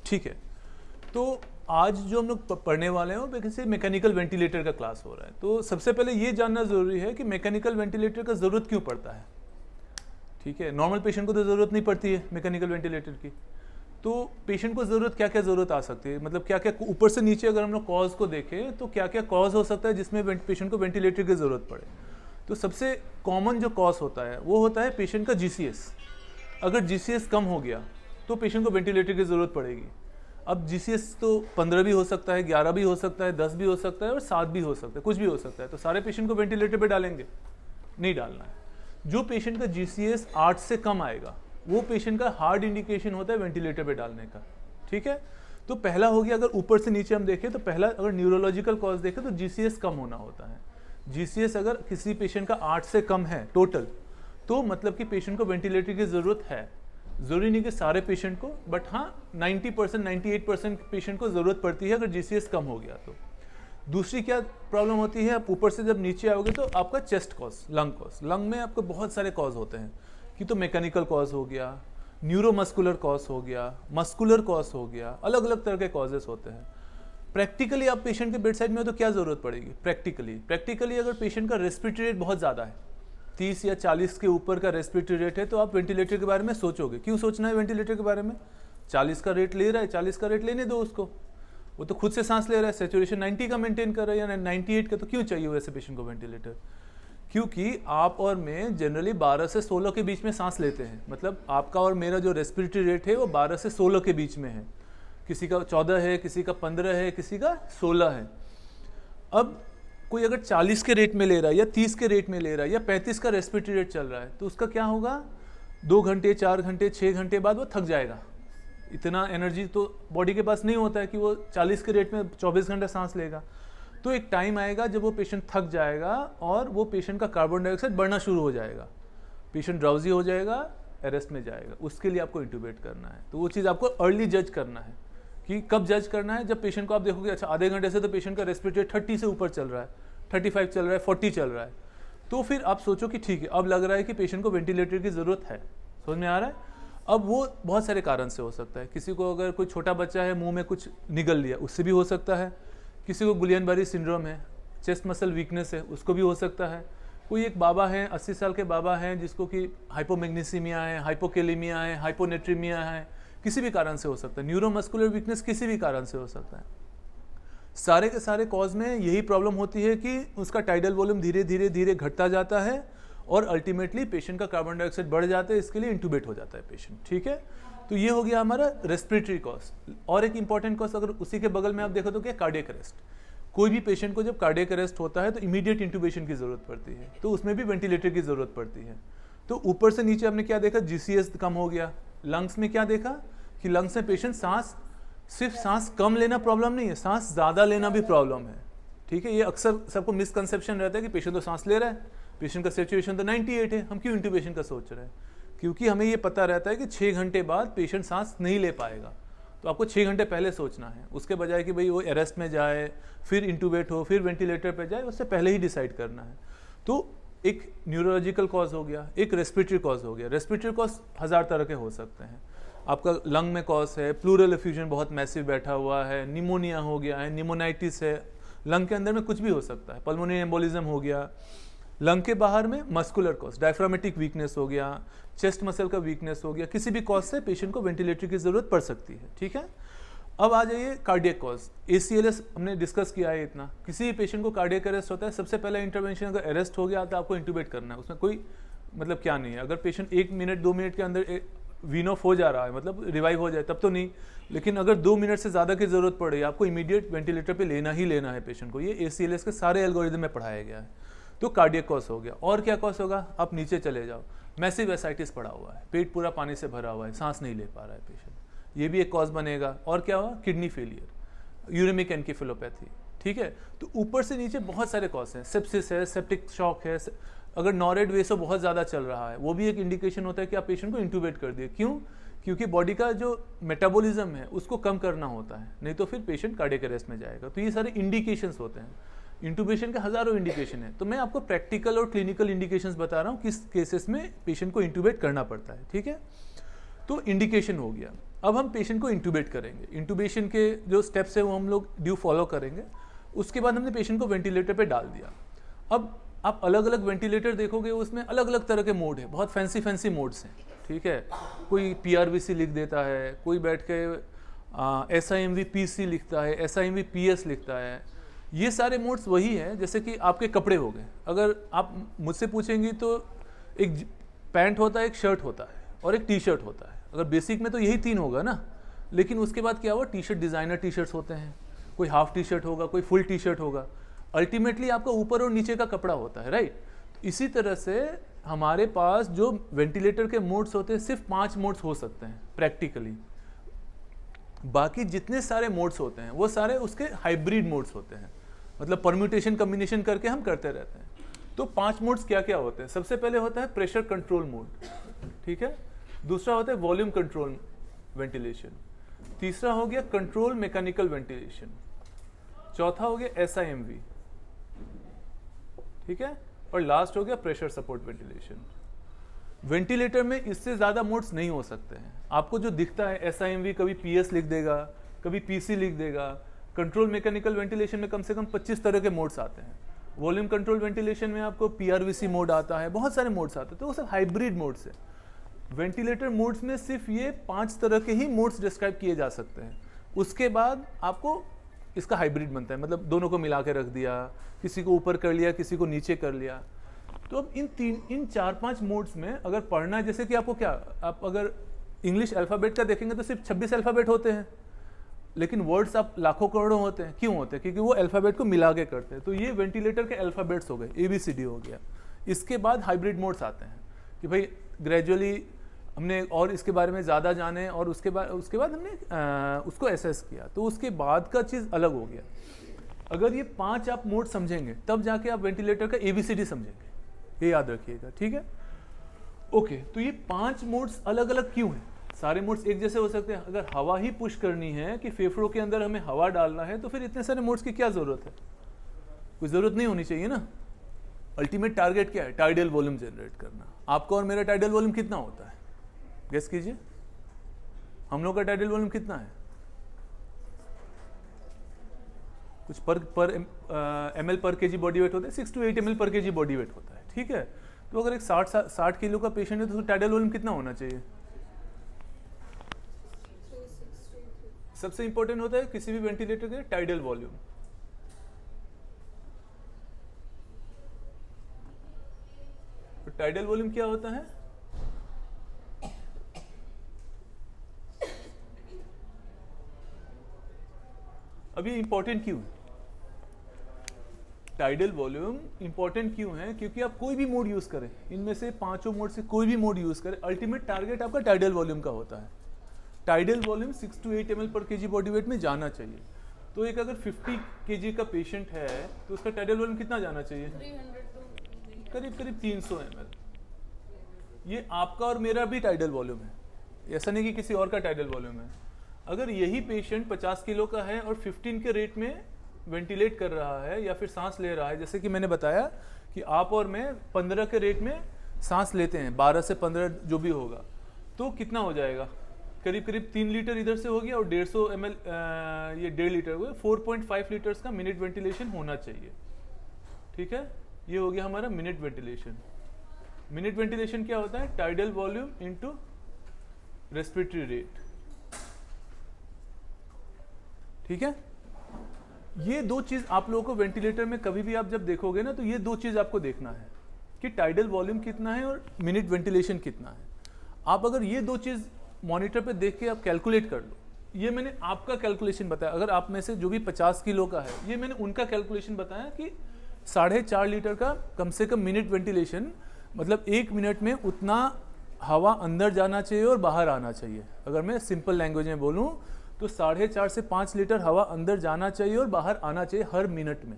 ठीक है, तो आज जो हम लोग पढ़ने वाले हैं वो किसी मैकेनिकल वेंटिलेटर का क्लास हो रहा है। तो सबसे पहले ये जानना ज़रूरी है कि मैकेनिकल वेंटिलेटर का ज़रूरत क्यों पड़ता है। ठीक है, नॉर्मल पेशेंट को तो ज़रूरत नहीं पड़ती है मैकेनिकल वेंटिलेटर की। तो पेशेंट को ज़रूरत क्या क्या ज़रूरत आ सकती है, मतलब क्या क्या ऊपर से नीचे अगर हम लोग कॉज को देखें तो क्या क्या कॉज हो सकता है जिसमें पेशेंट को वेंटिलेटर की ज़रूरत पड़े। तो सबसे कॉमन जो कॉज होता है वो होता है पेशेंट का GCS। अगर GCS कम हो गया तो पेशेंट को वेंटिलेटर की ज़रूरत पड़ेगी। अब GCS तो 15 भी हो सकता है, 11 भी हो सकता है, 10 भी हो सकता है और 7 भी हो सकता है, कुछ भी हो सकता है। तो सारे पेशेंट को वेंटिलेटर पे डालेंगे? नहीं डालना है। जो पेशेंट का GCS 8 से कम आएगा वो पेशेंट का हार्ड इंडिकेशन होता है वेंटिलेटर पे डालने का। ठीक है, तो पहला हो गया, अगर ऊपर से नीचे हम देखें तो पहला अगर न्यूरोलॉजिकल कॉज देखें तो GCS कम होना होता है। GCS अगर किसी पेशेंट का 8 से कम है टोटल, तो मतलब कि पेशेंट को वेंटिलेटर की ज़रूरत है। ज़रूरी नहीं कि सारे पेशेंट को, बट हाँ 90% 98% पेशेंट को ज़रूरत पड़ती है अगर GCS कम हो गया तो। दूसरी क्या प्रॉब्लम होती है, आप ऊपर से जब नीचे आओगे तो आपका chest cause, lung cause. Lung में आपको बहुत सारे कॉज होते हैं कि तो मैकेनिकल कॉज हो गया, न्यूरोमस्कुलर कॉज हो गया, मस्कुलर कॉज हो गया, अलग अलग तरह के कॉजेस होते हैं। प्रैक्टिकली आप पेशेंट के बेड साइड में हो तो क्या ज़रूरत पड़ेगी प्रैक्टिकली अगर पेशेंट का रेस्पिरेटरी रेट बहुत ज़्यादा है, 30 या 40 के ऊपर का रेस्पिरेटरी रेट है, तो आप वेंटिलेटर के बारे में सोचोगे। क्यों सोचना है वेंटिलेटर के बारे में? 40 का रेट ले रहा है, 40 का रेट लेने दो उसको, वो तो खुद से सांस ले रहा है, सेचुरेशन 90 का मेंटेन कर रहा है या 98 का, तो क्यों चाहिए वैसे पेशेंट को वेंटिलेटर? क्योंकि आप और मैं जनरली 12 से 16 के बीच में सांस लेते हैं। मतलब आपका और मेरा जो रेस्पिरेटरी रेट है वो 12 से 16 के बीच में है। किसी का 14 है, किसी का 15 है, किसी का 16 है। अब कोई अगर 40 के रेट में ले रहा है या 30 के रेट में ले रहा है या 35 का रेस्पिरेटरी रेट चल रहा है, तो उसका क्या होगा? 2 घंटे, 4 घंटे, 6 घंटे बाद वो थक जाएगा। इतना एनर्जी तो बॉडी के पास नहीं होता है कि वो 40 के रेट में 24 घंटे सांस लेगा। तो एक टाइम आएगा जब वो पेशेंट थक जाएगा और वो पेशेंट का कार्बन डाइऑक्साइड बढ़ना शुरू हो जाएगा, पेशेंट ड्राउजी हो जाएगा, अरेस्ट में जाएगा। उसके लिए आपको इंट्यूबेट करना है। तो वो चीज़ आपको अर्ली जज करना है। कि कब जज करना है? जब पेशेंट को आप देखोगे अच्छा आधे घंटे से तो पेशेंट का रेस्पिरेटरी 30 से ऊपर चल रहा है, 35 चल रहा है, 40 चल रहा है, तो फिर आप सोचो कि ठीक है अब लग रहा है कि पेशेंट को वेंटिलेटर की ज़रूरत है। समझ में आ रहा है? अब वो बहुत सारे कारण से हो सकता है। किसी को अगर कोई छोटा बच्चा है, मुंह में कुछ निगल लिया, उससे भी हो सकता है। किसी को गुलियन-बारी सिंड्रोम है, चेस्ट मसल वीकनेस है, उसको भी हो सकता है। कोई एक बाबा हैं, 80 साल के बाबा हैं, जिसको कि हाइपोमैग्नीसीमिया है, हाइपोकेलेमिया है, हाइपोनेट्रीमिया है, किसी भी कारण से हो सकता है। न्यूरोमस्कुलर वीकनेस किसी भी कारण से हो सकता है। सारे के सारे कॉज में यही प्रॉब्लम होती है कि उसका टाइडल वॉल्यूम धीरे धीरे धीरे घटता जाता है और अल्टीमेटली पेशेंट का कार्बन डाइऑक्साइड बढ़ जाता है, इसके लिए इंट्यूबेट हो जाता है पेशेंट। ठीक है, तो ये हो गया हमारा रेस्पिरेटरी कॉज। और एक इंपॉर्टेंट कॉज अगर उसी के बगल में आप देखो तो क्या, कार्डियक अरेस्ट। कोई भी पेशेंट को जब कार्डियक अरेस्ट होता है तो इमीडिएट इंट्यूबेशन की जरूरत पड़ती है, तो उसमें भी वेंटिलेटर की जरूरत पड़ती है। तो ऊपर से नीचे हमने क्या देखा, GCS कम हो गया। लंग्स में क्या देखा कि लंग्स में पेशेंट सिर्फ सांस कम लेना प्रॉब्लम नहीं है, सांस ज़्यादा लेना भी प्रॉब्लम है। ठीक है, ये अक्सर सबको मिसकंसेप्शन रहता है कि पेशेंट तो सांस ले रहा है, पेशेंट का सेचुरेशन तो 98 है, हम क्यों इंट्यूबेशन का सोच रहे हैं? क्योंकि हमें ये पता रहता है कि 6 घंटे बाद पेशेंट सांस नहीं ले पाएगा। तो आपको 6 घंटे पहले सोचना है, उसके बजाय कि भाई वो अरेस्ट में जाए, फिर इंट्यूबेट हो, फिर वेंटिलेटर पे जाए, उससे पहले ही डिसाइड करना है। तो एक न्यूरोलॉजिकल कॉज हो गया, एक रेस्पिरेटरी कॉज हो गया। रेस्पिरेटरी कॉज 1000 तरह के हो सकते हैं। आपका लंग में कॉज है, प्लूरल एफ्यूजन बहुत मैसिव बैठा हुआ है, निमोनिया हो गया है, निमोनाइटिस है, लंग के अंदर में कुछ भी हो सकता है, पल्मोनरी एम्बोलिज्म हो गया। लंग के बाहर में मस्कुलर कॉज, डायफ्रामेटिक वीकनेस हो गया, चेस्ट मसल का वीकनेस हो गया, किसी भी कॉज से पेशेंट को वेंटिलेटर की जरूरत पड़ सकती है। ठीक है, अब आ जाइए कार्डियक कॉज। ACLS हमने डिस्कस किया है इतना। किसी भी पेशेंट को कार्डियक अरेस्ट होता है, सबसे पहला इंटरवेंशन अगर अरेस्ट हो गया तो आपको इंट्यूबेट करना है। उसमें कोई मतलब क्या नहीं है। अगर पेशेंट 1 मिनट 2 मिनट के अंदर वीन ऑफ हो जा रहा है, मतलब रिवाइव हो जाए, तब तो नहीं, लेकिन अगर 2 मिनट से ज़्यादा की ज़रूरत पड़े, आपको इमीडिएट वेंटिलेटर पे लेना ही लेना है पेशेंट को। ये ACLS के सारे एल्गोरिदम में पढ़ाया गया है। तो कार्डियक कॉज हो गया। और क्या कॉज होगा? आप नीचे चले जाओ, मैसिव एसाइटिस पड़ा हुआ है, पेट पूरा पानी से भरा हुआ है, सांस नहीं ले पा रहा है पेशेंट, ये भी एक कॉज बनेगा। और क्या हुआ? Kidney failure, uraemic encephalopathy. ठीक है, तो ऊपर से नीचे बहुत सारे कॉज हैं। सेप्सिस है, सेप्टिक शॉक है, अगर नॉरेड वेसो बहुत ज़्यादा चल रहा है, वो भी एक इंडिकेशन होता है कि आप पेशेंट को इंट्यूबेट कर दिए। क्यों? क्योंकि बॉडी का जो मेटाबॉलिज्म है उसको कम करना होता है, नहीं तो फिर पेशेंट कार्डियक अरेस्ट में जाएगा। तो ये सारे इंडिकेशंस होते हैं। इंट्यूबेशन के हज़ारों इंडिकेशन है, तो मैं आपको प्रैक्टिकल और क्लिनिकल इंडिकेशंस बता रहा हूँ किस केसेस में पेशेंट को इंट्यूबेट करना पड़ता है। ठीक है, तो इंडिकेशन हो गया। अब हम पेशेंट को इंटूबेट करेंगे। इंटूबेशन के जो स्टेप्स है वो हम लोग ड्यू फॉलो करेंगे। उसके बाद हमने पेशेंट को वेंटिलेटर पे डाल दिया। अब आप अलग अलग वेंटिलेटर देखोगे, उसमें अलग अलग तरह के मोड है, बहुत फैंसी मोड्स हैं, ठीक है। कोई PRVC लिख देता है, कोई बैठ के SIMV PC लिखता है, SIMV PS लिखता है। ये सारे मोड्स वही है जैसे कि आपके कपड़े हो गए। अगर आप मुझसे पूछेंगी तो एक पैंट होता है, एक शर्ट होता है और एक टी-शर्ट होता है। अगर बेसिक में तो यही 3 होगा ना, लेकिन उसके बाद क्या हुआ, टी-शर्ट डिज़ाइनर टी-शर्ट्स होते हैं, कोई हाफ टी-शर्ट होगा, कोई फुल टी-शर्ट होगा। अल्टीमेटली आपका ऊपर और नीचे का कपड़ा होता है, राइट। इसी तरह से हमारे पास जो वेंटिलेटर के मोड्स होते हैं, सिर्फ 5 मोड्स हो सकते हैं प्रैक्टिकली। बाकी जितने सारे मोड्स होते हैं वो सारे उसके हाइब्रिड मोड्स होते हैं, मतलब परम्यूटेशन कम्बिनेशन करके हम करते रहते हैं। तो 5 मोड्स क्या क्या होते हैं? सबसे पहले होता है प्रेशर कंट्रोल मोड, ठीक है। दूसरा होता है वॉल्यूम कंट्रोल वेंटिलेशन। तीसरा हो गया कंट्रोल मैकेनिकल वेंटिलेशन। चौथा हो गया SIMV, ठीक है। और लास्ट हो गया प्रेशर सपोर्ट वेंटिलेशन। वेंटिलेटर में इससे ज़्यादा मोड्स नहीं हो सकते हैं। आपको जो दिखता है SIMV कभी PS लिख देगा, कभी PC लिख देगा। कंट्रोल मैकेनिकल वेंटिलेशन में कम से कम 25 तरह के मोड्स आते हैं। वॉल्यूम कंट्रोल वेंटिलेशन में आपको PRVC मोड आता है, बहुत सारे मोड्स आते हैं। तो वो सब हाइब्रिड मोड्स है। वेंटिलेटर मोड्स में सिर्फ ये 5 तरह के ही मोड्स डिस्क्राइब किए जा सकते हैं। उसके बाद आपको इसका हाइब्रिड बनता है, मतलब दोनों को मिला के रख दिया, किसी को ऊपर कर लिया, किसी को नीचे कर लिया। तो अब इन 4-5 मोड्स में अगर पढ़ना है, जैसे कि आपको क्या, आप अगर इंग्लिश अल्फ़ाबेट का देखेंगे तो सिर्फ 26 अल्फ़ाबेट होते हैं, लेकिन वर्ड्स आप लाखों करोड़ों होते हैं। क्यों होते हैं? क्योंकि वो अल्फ़ाबेट को मिला के करते हैं। तो ये वेंटिलेटर के अल्फ़ाबेट्स हो गए, ABCD हो गया। इसके बाद हाइब्रिड मोड्स आते हैं कि भाई ग्रेजुअली हमने और इसके बारे में ज़्यादा जाने, और उसके बाद हमने उसको एसेस किया, तो उसके बाद का चीज़ अलग हो गया। अगर ये 5 आप मोड समझेंगे तब जाके आप वेंटिलेटर का ABCD समझेंगे, ये याद रखिएगा, ठीक है। ओके, तो ये 5 मोड्स अलग अलग क्यों हैं? सारे मोड्स एक जैसे हो सकते हैं। अगर हवा ही पुश करनी है कि फेफड़ों के अंदर हमें हवा डालना है, तो फिर इतने सारे मोड्स की क्या ज़रूरत है? कोई ज़रूरत नहीं होनी चाहिए ना। अल्टीमेट टारगेट क्या है? टाइडल वॉल्यूम जनरेट करना। आपका और मेरा टाइडल वॉल्यूम कितना होता है? गेस कीजिए, हम लोग का टाइडल वॉल्यूम कितना है? कुछ पर ml पर kg बॉडी वेट होता है, 6 to 8 ml पर kg बॉडी वेट होता है, ठीक है। तो अगर एक 60 किलो का पेशेंट है तो टाइडल वॉल्यूम कितना होना चाहिए? सबसे इंपॉर्टेंट होता है किसी भी वेंटिलेटर के टाइडल वॉल्यूम। तो टाइडल वॉल्यूम क्या होता है? अभी इंपॉर्टेंट क्यों है टाइडल वॉल्यूम? इंपॉर्टेंट क्यों है? क्योंकि आप कोई भी मोड यूज करें, इनमें से 5 मोड से कोई भी मोड यूज करें, अल्टीमेट टारगेट आपका टाइडल वॉल्यूम का होता है। टाइडल वॉल्यूम 6 to 8 ml पर kg बॉडी वेट में जाना चाहिए। तो एक अगर 50 kg का पेशेंट है तो उसका टाइडल वॉल्यूम कितना जाना चाहिए? करीब 300 ml। ये आपका और मेरा भी टाइडल वॉल्यूम है, ऐसा नहीं कि किसी और का टाइडल वॉल्यूम है। अगर यही पेशेंट 50 किलो का है और 15 के रेट में वेंटिलेट कर रहा है या फिर सांस ले रहा है, जैसे कि मैंने बताया कि आप और मैं 15 के रेट में सांस लेते हैं, 12 से 15 जो भी होगा, तो कितना हो जाएगा? करीब 3 लीटर इधर से हो गया और 150 ml ये 1.5 लीटर हो गया। 4.5 लीटर्स का मिनट वेंटिलेशन होना चाहिए, ठीक है। ये हो गया हमारा मिनट वेंटिलेशन। मिनट वेंटिलेशन क्या होता है? Tidal volume into respiratory rate, ठीक है। ये 2 चीज आप लोगों को वेंटिलेटर में कभी भी आप जब देखोगे ना, तो ये 2 चीज आपको देखना है कि टाइडल वॉल्यूम कितना है और मिनट वेंटिलेशन कितना है। आप अगर ये 2 चीज मॉनिटर पे देख के आप कैलकुलेट कर लो। ये मैंने आपका कैलकुलेशन बताया, अगर आप में से जो भी 50 किलो का है, ये मैंने उनका कैलकुलेशन बताया कि 4.5 लीटर का कम से कम मिनट वेंटिलेशन, मतलब 1 मिनट में उतना हवा अंदर जाना चाहिए और बाहर आना चाहिए। अगर मैं सिंपल लैंग्वेज में बोलूँ तो 4.5 से 5 लीटर हवा अंदर जाना चाहिए और बाहर आना चाहिए हर मिनट में।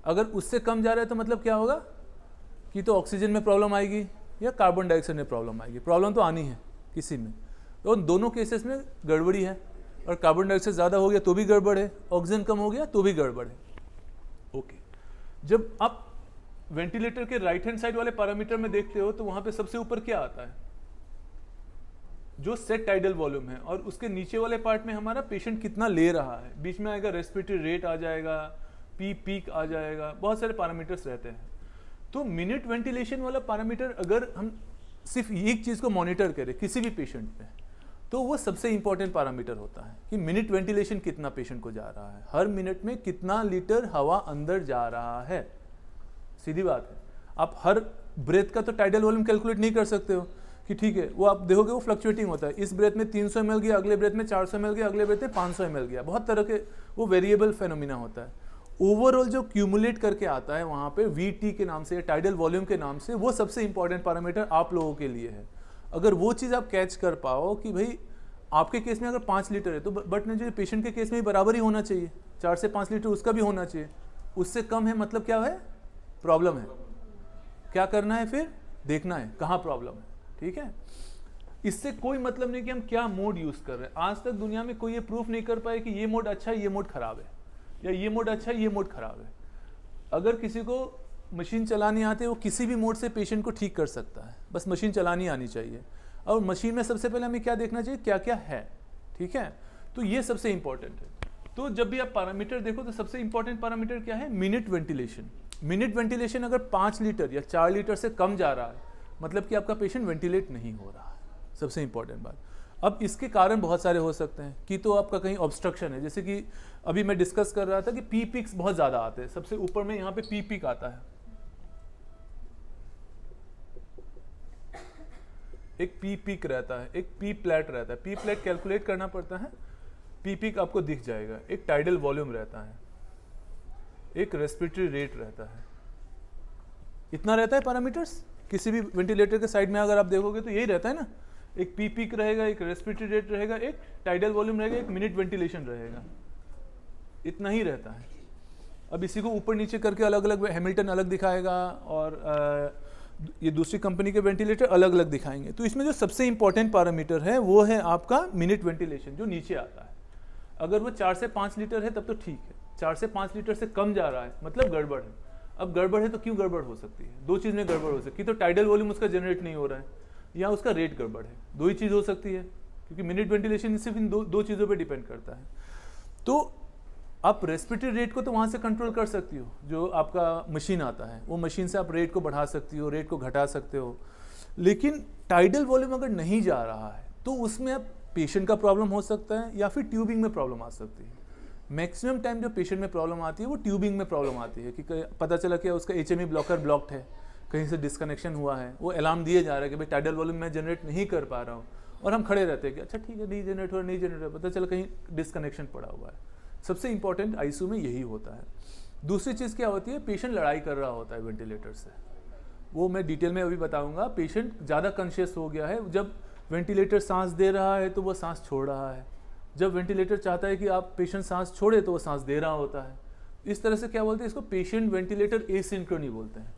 अगर उससे कम जा रहा है तो मतलब क्या होगा कि तो ऑक्सीजन में प्रॉब्लम आएगी या कार्बन डाइऑक्साइड में प्रॉब्लम आएगी। प्रॉब्लम तो आनी है किसी में, तो दोनों केसेस में गड़बड़ी है। और कार्बन डाइऑक्साइड ज़्यादा हो गया तो भी गड़बड़ है, ऑक्सीजन कम हो गया तो भी गड़बड़ है। ओके, जब आप वेंटिलेटर के राइट हैंड साइड वाले पैरामीटर में देखते हो तो वहाँ पे सबसे ऊपर क्या आता है? जो सेट टाइडल वॉल्यूम है, और उसके नीचे वाले पार्ट में हमारा पेशेंट कितना ले रहा है, बीच में आएगा रेस्पिरेटरी रेट आ जाएगा, पी पीक आ जाएगा, बहुत सारे पैरामीटर्स रहते हैं। तो मिनट वेंटिलेशन वाला पैरामीटर अगर हम सिर्फ एक चीज़ को मॉनिटर करें किसी भी पेशेंट पे, तो वो सबसे इंपॉर्टेंट पैरामीटर होता है कि मिनट वेंटिलेशन कितना पेशेंट को जा रहा है, हर मिनट में कितना लीटर हवा अंदर जा रहा है। सीधी बात है, आप हर ब्रेथ का तो टाइडल वॉल्यूम कैलकुलेट नहीं कर सकते हो कि ठीक है, वो आप देखोगे वो फ्लक्चुएटिंग होता है, इस ब्रेथ में 300 ml गया, अगले ब्रेथ में 400 ml गया, अगले ब्रेथ में 500 ml गया, बहुत तरह के वो वेरिएबल फेनोमिना होता है। ओवरऑल जो क्यूमुलेट करके आता है वहाँ पे वीटी के नाम से, टाइडल वॉल्यूम के नाम से, वो सबसे इंपॉर्टेंट पैरामीटर आप लोगों के लिए है। अगर वो चीज़ आप कैच कर पाओ कि भाई आपके केस में अगर 5 लीटर है तो बट जो पेशेंट के केस में भी बराबर ही होना चाहिए, 4 से 5 लीटर उसका भी होना चाहिए, उससे कम है मतलब क्या है, प्रॉब्लम है। क्या करना है फिर, देखना है कहाँ प्रॉब्लम है, ठीक है। इससे कोई मतलब नहीं कि हम क्या मोड यूज कर रहे हैं। आज तक दुनिया में कोई ये प्रूफ नहीं कर पाए कि ये मोड अच्छा है, ये मोड खराब है, या ये मोड अच्छा है, ये मोड खराब है। अगर किसी को मशीन चलानी आती है, वो किसी भी मोड से पेशेंट को ठीक कर सकता है, बस मशीन चलानी आनी चाहिए। और मशीन में सबसे पहले हमें क्या देखना चाहिए, क्या क्या है, ठीक है। तो ये सबसे इंपॉर्टेंट है। तो जब भी आप पैरामीटर देखो तो सबसे इंपॉर्टेंट पैरामीटर क्या है, मिनट वेंटिलेशन। मिनट वेंटिलेशन अगर 5 लीटर या 4 लीटर से कम जा रहा है, मतलब कि आपका पेशेंट वेंटिलेट नहीं हो रहा है, सबसे इंपॉर्टेंट बात। अब इसके कारण बहुत सारे हो सकते हैं कि तो आपका कहीं ऑब्स्ट्रक्शन है, जैसे कि अभी मैं डिस्कस कर रहा था कि पी पिक्स बहुत ज़्यादा आते हैं, सबसे ऊपर में यहाँ पे पी पिक आता है, एक पी पिक रहता है, एक पी प्लेट रहता है। पी प्लेट कैलकुलेट करना पड़ता है, पी पिक आपको दिख जाएगा, एक टाइडल वॉल्यूम रहता है, एक रेस्पिरेटरी रेट रहता है, इतना रहता है पैरामीटर्स। किसी भी वेंटिलेटर के साइड में अगर आप देखोगे तो यही रहता है ना, एक पी पिक रहेगा, एक रेस्पिरेटरी रेट रहेगा, एक टाइडल वॉल्यूम रहेगा, एक मिनट वेंटिलेशन रहेगा, इतना ही रहता है। अब इसी को ऊपर नीचे करके अलग अलग हैमिल्टन अलग दिखाएगा और ये दूसरी कंपनी के वेंटिलेटर अलग अलग दिखाएंगे। तो इसमें जो सबसे इंपॉर्टेंट पैरामीटर है वो है आपका मिनट वेंटिलेशन, जो नीचे आता है। अगर वो 4 से 5 लीटर है तब तो ठीक है, 4 से 5 लीटर से कम जा रहा है मतलब गड़बड़ है। अब गड़बड़ है तो क्यों गड़बड़ हो सकती है, दो चीज़ में गड़बड़ हो सकती है, तो टाइडल वॉल्यूम उसका जनरेट नहीं हो रहा है या उसका रेट गड़बड़ है, दो ही चीज़ हो सकती है, क्योंकि मिनट वेंटिलेशन सिर्फ इन दो चीज़ों पे डिपेंड करता है। तो आप रेस्पिरेटरी रेट को तो वहाँ से कंट्रोल कर सकती हो, जो आपका मशीन आता है वो मशीन से आप रेट को बढ़ा सकती हो, रेट को घटा सकते हो। लेकिन टाइडल वॉल्यूम अगर नहीं जा रहा है तो उसमें अब पेशेंट का प्रॉब्लम हो सकता है या फिर ट्यूबिंग में प्रॉब्लम आ सकती है। मैक्सिमम टाइम जो पेशेंट में प्रॉब्लम आती है वो ट्यूबिंग में प्रॉब्लम आती है कि पता चला कि उसका HME ब्लॉकर ब्लॉक्ड है, कहीं से डिस्कनेक्शन हुआ है, वो अलार्म दिए जा रहा है कि भाई टाइडल वॉल्यूम मैं जनरेट नहीं कर पा रहा हूँ, और हम खड़े रहते हैं कि अच्छा ठीक है नहीं जनरेट हो रहा, नहीं जनरेट हो रहा, पता चला कहीं डिस्कनेक्शन पड़ा हुआ है। सबसे इंपॉर्टेंट ICU में यही होता है। दूसरी चीज़ क्या होती है, पेशेंट लड़ाई कर रहा होता है वेंटिलेटर से, वो मैं डिटेल में अभी बताऊंगा। पेशेंट ज़्यादा कॉन्शियस हो गया है, जब वेंटिलेटर सांस दे रहा है तो वो सांस छोड़ रहा है, जब वेंटिलेटर चाहता है कि आप पेशेंट सांस छोड़े तो वो सांस दे रहा होता है। इस तरह से क्या बोलते हैं इसको, पेशेंट वेंटिलेटर एसिंक्रोनी बोलते हैं,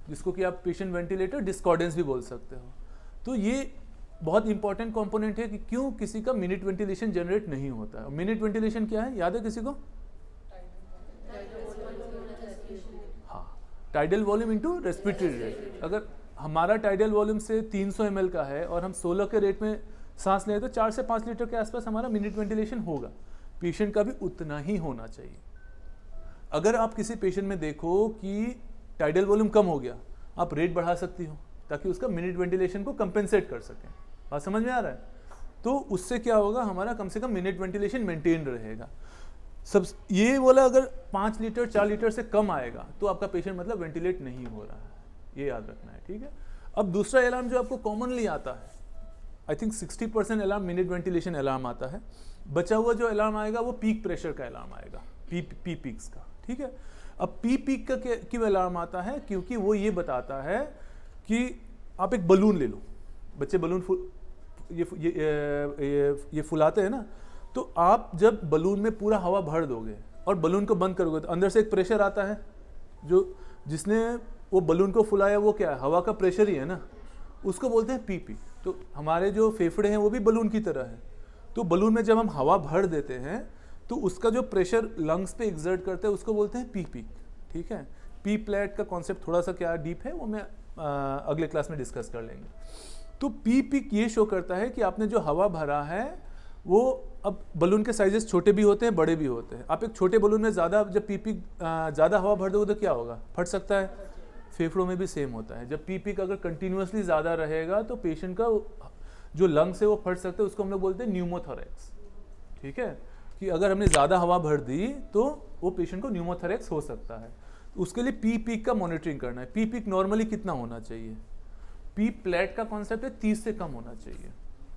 जिसको कि आप पेशेंट वेंटिलेटर डिस्कॉर्डेंस भी बोल सकते हो। तो ये बहुत इंपॉर्टेंट कंपोनेंट है कि क्यों किसी का मिनट वेंटिलेशन जनरेट नहीं होता है। मिनट वेंटिलेशन क्या है, याद है किसी को? हाँ, tidal volume into respiratory rate. अगर हमारा टाइडल वॉल्यूम से 300 ml का है और हम 16 के रेट में सांस लें तो 4 से 5 लीटर के आसपास हमारा मिनट वेंटिलेशन होगा। पेशेंट का भी उतना ही होना चाहिए। अगर आप किसी पेशेंट में देखो कि टाइडल वॉल्यूम कम हो गया, आप रेट बढ़ा सकती हो ताकि उसका मिनट वेंटिलेशन को कंपेंसेट कर सकें। बात समझ में आ रहा है? तो उससे क्या होगा, हमारा कम से कम मिनट वेंटिलेशन मेंटेन रहेगा। सब ये बोला अगर 5 लीटर 4 लीटर से कम आएगा तो आपका पेशेंट मतलब वेंटिलेट नहीं हो रहा है, ये याद रखना है, ठीक है। अब दूसरा अलार्म जो आपको कॉमनली आता है, I think 60% alarm minute ventilation alarm आता है। बचा हुआ जो अलार्म आएगा वो पीक प्रेशर का अलार्म आएगा, पी पीक्स का, ठीक है। अब पी पीक का क्यों अलार्म आता है, क्योंकि वो ये बताता है कि आप एक बलून ले लो, बच्चे बलून ये फुलाते हैं ना, तो आप जब बलून में पूरा हवा भर दोगे और बलून को बंद करोगे तो अंदर से एक प्रेशर आता है, जो जिसने वो बलून को फुलाया वो क्या है, हवा का प्रेशर ही है ना, उसको बोलते हैं पी। तो हमारे जो फेफड़े हैं वो भी बलून की तरह है। तो बलून में जब हम हवा भर देते हैं तो उसका जो प्रेशर लंग्स पे एक्सर्ट करते हैं उसको बोलते हैं पी, ठीक है। पी प्लेट का कॉन्सेप्ट थोड़ा सा क्या डीप है वो मैं अगले क्लास में डिस्कस कर लेंगे। तो पी पीक ये शो करता है कि आपने जो हवा भरा है वो, अब बलून के साइजेस छोटे भी होते हैं बड़े भी होते हैं। आप एक छोटे बलून में ज़्यादा जब पी पीक ज़्यादा हवा भर दोगे तो क्या होगा, फट सकता है। फेफड़ों में भी सेम होता है, जब पी पीक अगर कंटिन्यूसली ज़्यादा रहेगा तो पेशेंट का जो लंग्स है वो फट सकता है, उसको हम लोग बोलते हैं न्यूमोथोरैक्स। ठीक है, कि अगर हमने ज़्यादा हवा भर दी तो वो पेशेंट को न्यूमोथोरैक्स हो सकता है। तो उसके लिए पी पीक का मॉनिटरिंग करना है। पी पीक नॉर्मली कितना होना चाहिए, पी प्लेट का कॉन्सेप्ट है 30 से कम होना चाहिए।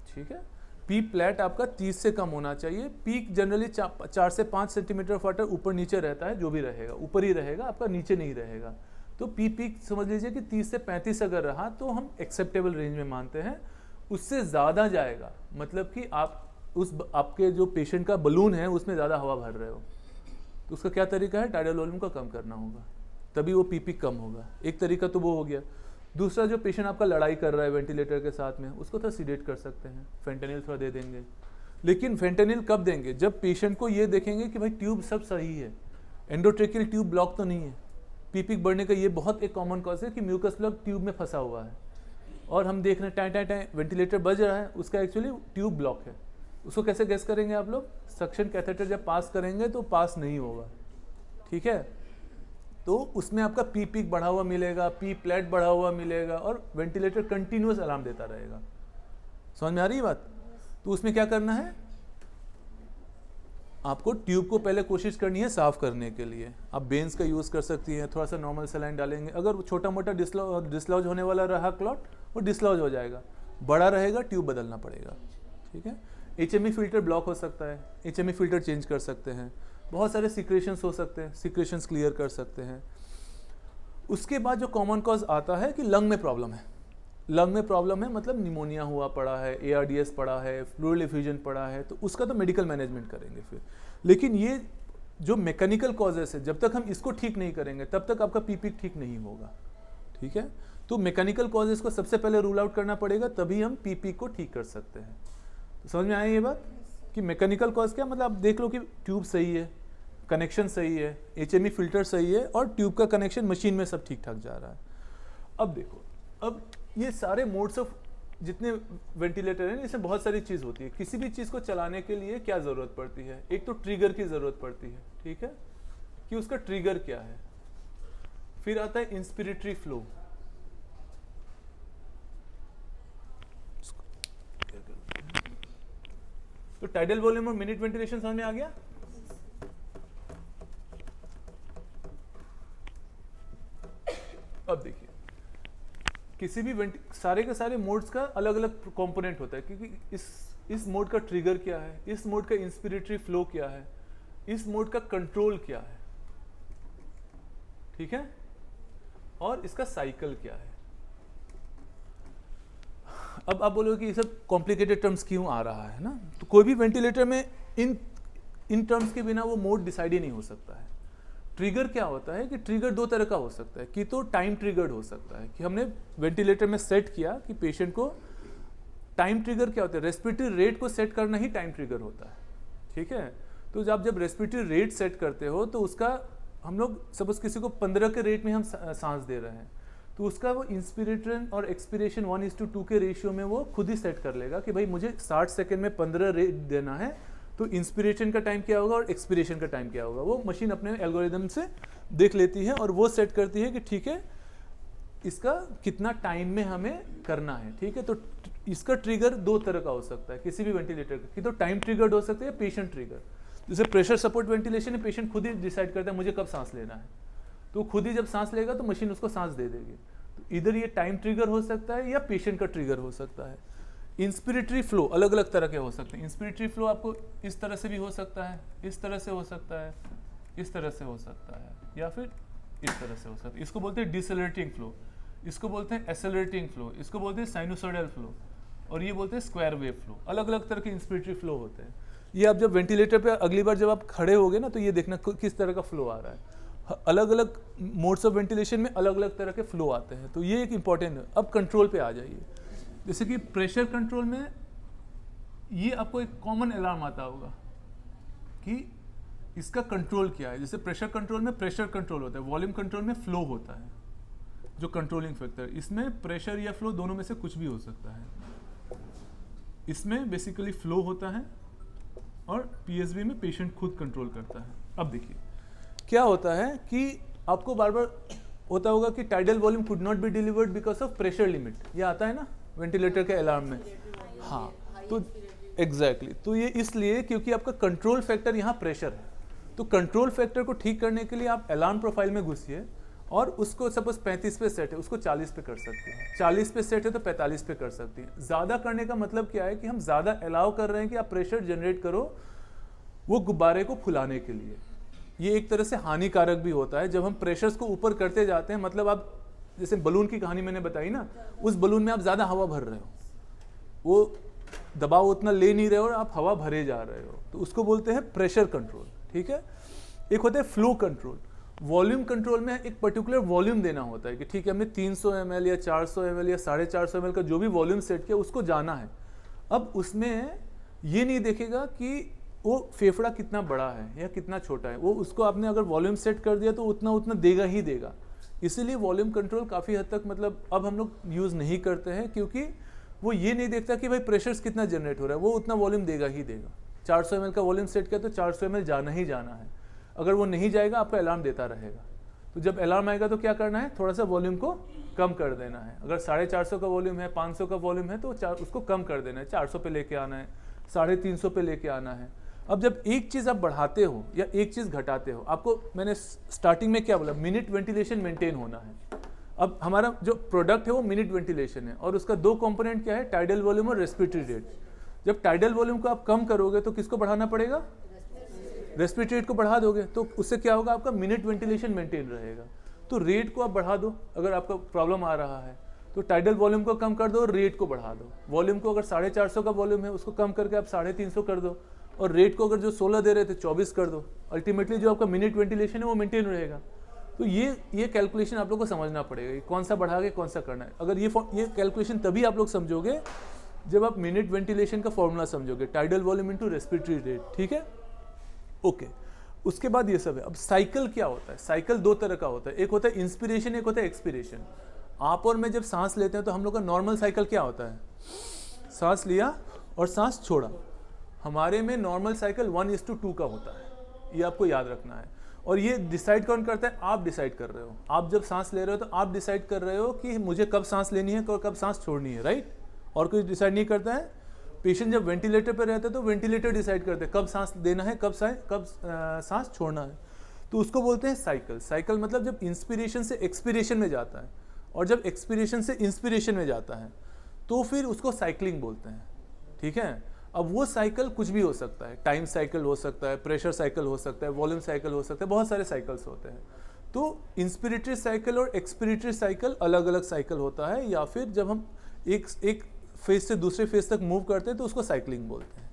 ठीक है, पी प्लेट आपका 30 से कम होना चाहिए। पीक जनरली 4 से 5 सेंटीमीटर ऑफ वाटर ऊपर नीचे रहता है, जो भी रहेगा ऊपर ही रहेगा, आपका नीचे नहीं रहेगा। तो पी पीक समझ लीजिए कि 30 से 35 अगर रहा तो हम एक्सेप्टेबल रेंज में मानते हैं। उससे ज़्यादा जाएगा मतलब कि आप आपके जो पेशेंट का बलून है उसमें ज़्यादा हवा भर रहे हो, तो उसका क्या तरीका है, टाइडल वॉल्यूम का कम करना होगा, तभी वो पी पीक कम होगा। एक तरीका तो वो हो गया। दूसरा, जो पेशेंट आपका लड़ाई कर रहा है वेंटिलेटर के साथ में, उसको थोड़ा सीडेट कर सकते हैं, फेंटेनिल थोड़ा दे देंगे। लेकिन फेंटेनिल कब देंगे, जब पेशेंट को ये देखेंगे कि भाई ट्यूब सब सही है, एंडोट्रेकियल ट्यूब ब्लॉक तो नहीं है। पी पीक बढ़ने का ये बहुत एक कॉमन कॉज है कि म्यूकस प्लग ट्यूब में फंसा हुआ है और हम देख रहे हैं टाइ टाइ वेंटिलेटर बज रहा है, उसका एक्चुअली ट्यूब ब्लॉक है। उसको कैसे गेस करेंगे आप लोग, सक्शन कैथेटर जब पास करेंगे तो पास नहीं होगा। ठीक है, तो उसमें आपका पी पीक बढ़ा हुआ मिलेगा, पी प्लेट बढ़ा हुआ मिलेगा और वेंटिलेटर कंटिन्यूअस अलार्म देता रहेगा। समझ में आ रही है बात। तो उसमें क्या करना है, आपको ट्यूब को पहले कोशिश करनी है साफ करने के लिए। आप बेंस का यूज़ कर सकती हैं, थोड़ा सा नॉर्मल सलाइन डालेंगे। अगर छोटा मोटा डिसलॉज होने वाला रहा क्लॉट, वो डिसलॉज हो जाएगा। बड़ा रहेगा ट्यूब बदलना पड़ेगा। ठीक है, HME फिल्टर ब्लॉक हो सकता है, HME फिल्टर चेंज कर सकते हैं। बहुत सारे सिक्रेशंस हो सकते हैं, सिक्रेशंस क्लियर कर सकते हैं। उसके बाद जो कॉमन कॉज आता है कि लंग में प्रॉब्लम है। लंग में प्रॉब्लम है मतलब निमोनिया हुआ पड़ा है, ARDS पड़ा है, फ्लूइड एफ्यूजन पड़ा है, तो उसका तो मेडिकल मैनेजमेंट करेंगे फिर। लेकिन ये जो मैकेनिकल कॉजेस है, जब तक हम इसको ठीक नहीं करेंगे तब तक आपका पी पीक ठीक नहीं होगा। ठीक है, तो मैकेनिकल कॉजेस को सबसे पहले रूल आउट करना पड़ेगा, तभी हम पी पीक को ठीक कर सकते हैं। तो समझ में आया ये बात कि मैकेनिकल कॉज क्या, मतलब आप देख लो कि ट्यूब सही है, कनेक्शन सही है, HME फिल्टर सही है और ट्यूब का कनेक्शन मशीन में सब ठीक ठाक जा रहा है। अब देखो, अब ये सारे मोड्स ऑफ जितने वेंटिलेटर हैं इसमें बहुत सारी चीज़ होती है। किसी भी चीज़ को चलाने के लिए क्या ज़रूरत पड़ती है, एक तो ट्रिगर की ज़रूरत पड़ती है। ठीक है, कि उसका ट्रिगर क्या है। फिर आता है इंस्पिरेटरी फ्लो। तो टाइडल वॉल्यूम और मिनट वेंटिलेशन समझ में आ गया। अब देखिए, किसी भी सारे के सारे मोड्स का अलग अलग कंपोनेंट होता है, क्योंकि इस मोड का ट्रिगर क्या है, इस मोड का इंस्पिरेटरी फ्लो क्या है, इस मोड का कंट्रोल क्या है। ठीक है, और इसका साइकिल क्या है। अब आप बोलोगे कि ये सब कॉम्प्लिकेटेड टर्म्स क्यों आ रहा है ना, तो कोई भी वेंटिलेटर में इन टर्म्स के बिना वो मोड डिसाइड ही नहीं हो सकता है। ट्रिगर क्या होता है कि ट्रिगर दो तरह का हो सकता है, कि तो टाइम ट्रिगर्ड हो सकता है कि हमने वेंटिलेटर में सेट किया कि पेशेंट को टाइम ट्रिगर क्या होता है, रेस्पिरेटरी रेट को सेट करना ही टाइम ट्रिगर होता है। ठीक है, तो जब रेस्पिरेटरी रेट सेट करते हो तो उसका हम लोग सपोज किसी को 15 के रेट में हम सांस दे रहे हैं, तो उसका वो इंस्पिरेशन और एक्सपिरेशन 1:2 के रेशियो में वो खुद ही सेट कर लेगा कि भाई मुझे 60 सेकेंड में 15 रेट देना है, तो इंस्पिरेशन का टाइम क्या होगा और एक्सपिरेशन का टाइम क्या होगा, वो मशीन अपने एल्गोरिदम से देख लेती है और वो सेट करती है कि ठीक है इसका कितना टाइम में हमें करना है। ठीक है, तो इसका ट्रिगर दो तरह का हो सकता है किसी भी वेंटिलेटर का, कि तो टाइम ट्रिगर्ड हो सकता है या पेशेंट ट्रिगर। जैसे प्रेशर सपोर्ट वेंटिलेशन है, पेशेंट खुद ही डिसाइड करता है मुझे कब सांस लेना है, तो खुद ही जब सांस लेगा तो मशीन उसको सांस दे देगी। तो इधर ये टाइम ट्रिगर हो सकता है या पेशेंट का ट्रिगर हो सकता है। इंस्पिरेटरी फ्लो अलग अलग तरह के हो सकते हैं। इंस्पिरेटरी फ्लो आपको इस तरह से भी हो सकता है, इस तरह से हो सकता है, इस तरह से हो सकता है, या फिर इस तरह से हो सकता है। इसको बोलते हैं डिसेलरेटिंग फ्लो, इसको बोलते हैं एसेलरेटिंग फ्लो, इसको बोलते हैं साइनोसॉइडल फ्लो, और ये बोलते हैं स्क्वायर वेव फ्लो। अलग अलग तरह के इंस्पिरेटरी फ्लो होते हैं। ये आप जब वेंटिलेटर पे अगली बार जब आप खड़े होगे ना, तो ये देखना किस तरह का फ्लो आ रहा है। अलग अलग मोड्स ऑफ वेंटिलेशन में अलग अलग तरह के फ्लो आते हैं, तो ये एक इंपॉर्टेंट है। अब कंट्रोल पे आ जाइए। जैसे कि प्रेशर कंट्रोल में ये आपको एक कॉमन अलार्म आता होगा कि इसका कंट्रोल क्या है। जैसे प्रेशर कंट्रोल में प्रेशर कंट्रोल होता है, वॉल्यूम कंट्रोल में फ्लो होता है। जो कंट्रोलिंग फैक्टर, इसमें प्रेशर या फ्लो दोनों में से कुछ भी हो सकता है। इसमें बेसिकली फ्लो होता है और पीएसवी में पेशेंट खुद कंट्रोल करता है। अब देखिए क्या होता है कि आपको बार बार होता होगा कि tidal volume could not be delivered because of pressure limit, ये आता है ना वेंटिलेटर के अलार्म में। हाँ, तो एग्जैक्टली तो ये इसलिए क्योंकि आपका कंट्रोल फैक्टर यहाँ प्रेशर है। तो कंट्रोल फैक्टर को ठीक करने के लिए आप अलार्म प्रोफाइल में घुसिए और उसको सपोज 35 पे सेट है, उसको 40 पे कर सकते हैं। 40 पे सेट है तो 45 पे कर सकती हैं। ज़्यादा करने का मतलब क्या है कि हम ज़्यादा अलाउ कर रहे हैं कि आप प्रेशर जनरेट करो वो गुब्बारे को फुलाने के लिए। ये एक तरह से हानिकारक भी होता है जब हम प्रेशर्स को ऊपर करते जाते हैं। मतलब आप जैसे बलून की कहानी मैंने बताई ना, उस बलून में आप ज़्यादा हवा भर रहे हो, वो दबाव उतना ले नहीं रहे हो और आप हवा भरे जा रहे हो, तो उसको बोलते हैं प्रेशर कंट्रोल। ठीक है। एक होता है फ्लो कंट्रोल। वॉल्यूम कंट्रोल में एक पर्टिकुलर वॉल्यूम देना होता है कि ठीक है हमने 300 ml या 400 ml या 450 ml का जो भी वॉल्यूम सेट किया उसको जाना है। अब उसमें ये नहीं देखेगा कि वो फेफड़ा कितना बड़ा है या कितना छोटा है, वो उसको आपने अगर वॉल्यूम सेट कर दिया तो उतना उतना देगा ही देगा। इसीलिए वॉल्यूम कंट्रोल काफ़ी हद तक मतलब अब हम लोग यूज़ नहीं करते हैं, क्योंकि वो ये नहीं देखता कि भाई प्रेशर्स कितना जनरेट हो रहा है, वो उतना वॉल्यूम देगा ही देगा। 400 ml का वॉल्यूम सेट किया तो 400 ml जाना ही जाना है। अगर वो नहीं जाएगा आपका अलार्म देता रहेगा। तो जब अलार्म आएगा तो क्या करना है, थोड़ा सा वॉल्यूम को कम कर देना है। अगर 450 का वॉल्यूम है, 500 का वॉल्यूम है तो उसको कम कर देना है, 400 पे लेके आना है, 350 पे लेके आना है। अब जब एक चीज़ आप बढ़ाते हो या एक चीज़ घटाते हो, आपको मैंने स्टार्टिंग में क्या बोला, मिनट वेंटिलेशन मेंटेन होना है। अब हमारा जो प्रोडक्ट है वो मिनट वेंटिलेशन है और उसका दो कंपोनेंट क्या है, टाइडल वॉल्यूम और रेस्पिरेटरी रेट। जब टाइडल वॉल्यूम को आप कम करोगे तो किसको बढ़ाना पड़ेगा, रेस्पिरेटरी रेट को बढ़ा दोगे तो उससे क्या होगा, आपका मिनट वेंटिलेशन मेंटेन रहेगा। तो रेट को आप बढ़ा दो, अगर आपका प्रॉब्लम आ रहा है तो टाइडल वॉल्यूम को कम कर दो और रेट को बढ़ा दो। वॉल्यूम को अगर 450 का वॉल्यूम है उसको कम करके आप 350 कर दो और रेट को अगर जो 16 दे रहे थे 24 कर दो। अल्टीमेटली जो आपका मिनट वेंटिलेशन है वो मेंटेन रहेगा। तो ये कैलकुलेशन आप लोग को समझना पड़ेगा, कौन सा बढ़ा के कौन सा करना है। अगर ये कैलकुलेशन तभी आप लोग समझोगे जब आप मिनट वेंटिलेशन का फॉर्मूला समझोगे, tidal volume into respiratory rate. ठीक है, ओके। उसके बाद ये सब है। अब साइकिल क्या होता है, साइकिल दो तरह का होता है, एक होता है इंस्पिरेशन, एक होता है एक्सपिरेशन। आप और मैं जब सांस लेते हैं तो हम लोग का नॉर्मल साइकिल क्या होता है, सांस लिया और सांस छोड़ा। हमारे में नॉर्मल साइकिल 1:2 का होता है, ये आपको याद रखना है। और ये डिसाइड कौन करता है, आप डिसाइड कर रहे हो। आप जब सांस ले रहे हो तो आप डिसाइड कर रहे हो कि मुझे कब सांस लेनी है और कब सांस छोड़नी है, राइट। और कोई डिसाइड नहीं करता है। पेशेंट जब वेंटिलेटर पर रहता है तो वेंटिलेटर डिसाइड करते हैं कब सांस देना है, कब सांस छोड़ना है। तो उसको बोलते हैं साइकिल। साइकिल मतलब जब इंस्पिरेशन से एक्सपिरेशन में जाता है और जब एक्सपिरेशन से इंस्पिरेशन में जाता है तो फिर उसको साइकिलिंग बोलते हैं। ठीक है। अब वो साइकिल कुछ भी हो सकता है, टाइम साइकिल हो सकता है, प्रेशर साइकिल हो सकता है, वॉल्यूम साइकिल हो सकता है, बहुत सारे साइकिल्स होते हैं। तो इंस्पिरेटरी साइकिल और एक्सपिरेटरी साइकिल अलग अलग साइकिल होता है, या फिर जब हम एक फेज से दूसरे फेज तक मूव करते हैं तो उसको साइकिलिंग बोलते हैं।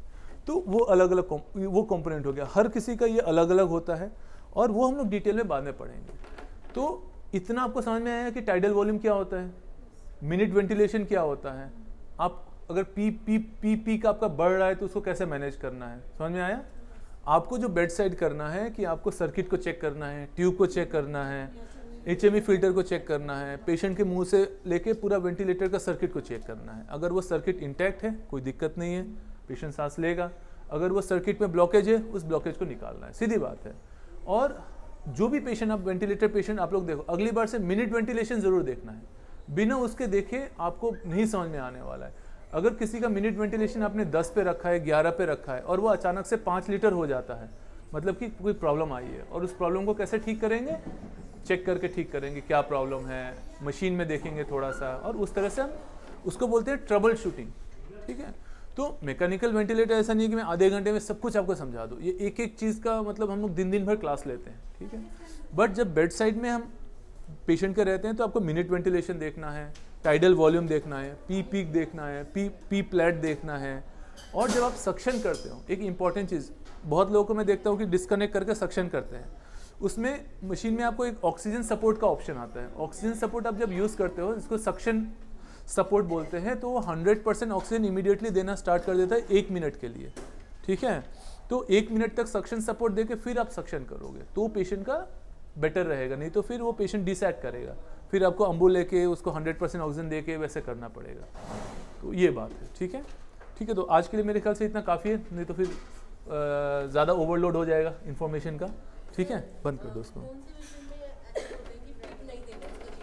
तो वो अलग अलग वो कंपोनेंट हो गया, हर किसी का ये अलग अलग होता है और वो हम लोग डिटेल में बाद में पढ़ेंगे। तो इतना आपको समझ में आया कि टाइडल वॉल्यूम क्या होता है, मिनट वेंटिलेशन क्या होता है। आप अगर पी का आपका बढ़ रहा है तो उसको कैसे मैनेज करना है, समझ में आया। आपको जो बेड साइड करना है कि आपको सर्किट को चेक करना है, ट्यूब को चेक करना है, HME फिल्टर को चेक करना है, पेशेंट के मुंह से लेके पूरा वेंटिलेटर का सर्किट को चेक करना है। अगर वो सर्किट इंटैक्ट है कोई दिक्कत नहीं है, पेशेंट सांस लेगा। अगर वो सर्किट में ब्लॉकेज है उस ब्लॉकेज को निकालना है, सीधी बात है। और जो भी पेशेंट आप वेंटिलेटर पेशेंट आप लोग देखो, अगली बार से मिनट वेंटिलेशन जरूर देखना है, बिना उसके देखे आपको नहीं समझ में आने वाला है। अगर किसी का मिनट वेंटिलेशन आपने 10 पे रखा है, 11 पे रखा है और वो अचानक से 5 लीटर हो जाता है, मतलब कि कोई प्रॉब्लम आई है। और उस प्रॉब्लम को कैसे ठीक करेंगे, चेक करके ठीक करेंगे क्या प्रॉब्लम है, मशीन में देखेंगे थोड़ा सा, और उस तरह से हम उसको बोलते हैं ट्रबल शूटिंग। ठीक है। तो मैकेनिकल वेंटिलेटर ऐसा नहीं है कि मैं आधे घंटे में सब कुछ आपको समझा दूँ, ये एक एक चीज़ का मतलब हम लोग दिन भर क्लास लेते हैं। ठीक है। बट जब बेड साइड में हम पेशेंट के रहते हैं तो आपको मिनट वेंटिलेशन देखना है, टाइडल वॉल्यूम देखना है, पी पीक देखना है, पी प्लेट देखना है। और जब आप सक्शन करते हो, एक इंपॉर्टेंट चीज़, बहुत लोगों को मैं देखता हूँ कि डिस्कनेक्ट करके सक्शन करते हैं। उसमें मशीन में आपको एक ऑक्सीजन सपोर्ट का ऑप्शन आता है। ऑक्सीजन सपोर्ट आप जब यूज़ करते हो, इसको सक्शन सपोर्ट बोलते हैं, तो वो 100% ऑक्सीजन इमीडिएटली देना स्टार्ट कर देता है 1 मिनट के लिए। ठीक है। तो 1 मिनट तक सक्शन सपोर्ट देके फिर आप सक्शन करोगे तो पेशेंट का बेटर रहेगा, नहीं तो फिर वो पेशेंट डिसैट करेगा, फिर आपको अम्बू लेके उसको 100% ऑक्सीजन दे के वैसे करना पड़ेगा। तो ये बात है, ठीक है। ठीक है, तो आज के लिए मेरे ख्याल से इतना काफ़ी है, नहीं तो फिर ज़्यादा ओवरलोड हो जाएगा इन्फॉर्मेशन का। ठीक है, बंद कर दो उसको।